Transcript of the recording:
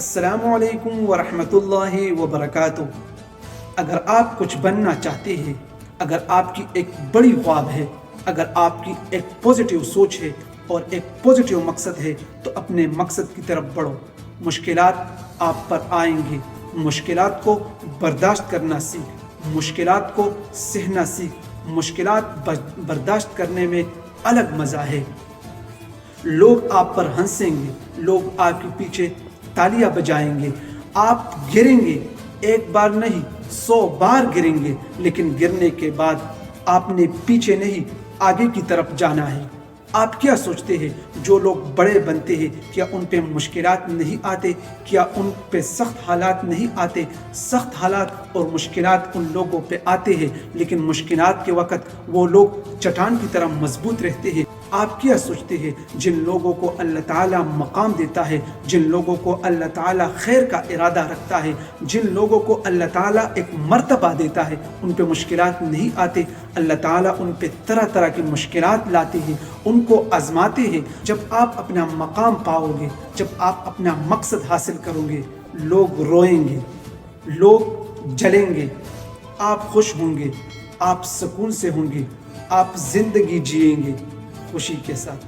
السلام علیکم ورحمۃ اللہ وبرکاتہ۔ اگر آپ کچھ بننا چاہتے ہیں، اگر آپ کی ایک بڑی خواب ہے، اگر آپ کی ایک پوزیٹیو سوچ ہے اور ایک پوزیٹیو مقصد ہے تو اپنے مقصد کی طرف بڑھو۔ مشکلات آپ پر آئیں گے، مشکلات کو برداشت کرنا سیکھ، مشکلات کو سہنا سیکھ۔ مشکلات برداشت کرنے میں الگ مزہ ہے۔ لوگ آپ پر ہنسیں گے، لوگ آپ کے پیچھے تالیاں بجائیں گے، آپ گریں گے، ایک بار نہیں 100 بار گریں گے، لیکن گرنے کے بعد آپ نے پیچھے نہیں آگے کی طرف جانا ہے۔ آپ کیا سوچتے ہیں جو لوگ بڑے بنتے ہیں، کیا ان پہ مشکلات نہیں آتے؟ کیا ان پہ سخت حالات نہیں آتے؟ سخت حالات اور مشکلات ان لوگوں پہ آتے ہیں، لیکن مشکلات کے وقت وہ لوگ چٹان کی طرح مضبوط رہتے ہیں۔ آپ کیا سوچتے ہیں جن لوگوں کو اللہ تعالیٰ مقام دیتا ہے، جن لوگوں کو اللہ تعالیٰ خیر کا ارادہ رکھتا ہے، جن لوگوں کو اللہ تعالیٰ ایک مرتبہ دیتا ہے، ان پہ مشکلات نہیں آتے؟ اللہ تعالیٰ ان پہ طرح طرح کی مشکلات لاتے ہیں، ان کو آزماتے ہیں۔ جب آپ اپنا مقام پاؤ گے، جب آپ اپنا مقصد حاصل کرو گے، لوگ روئیں گے، لوگ جلیں گے، آپ خوش ہوں گے، آپ سکون سے ہوں گے، آپ زندگی جئیں گے خوشی کے ساتھ۔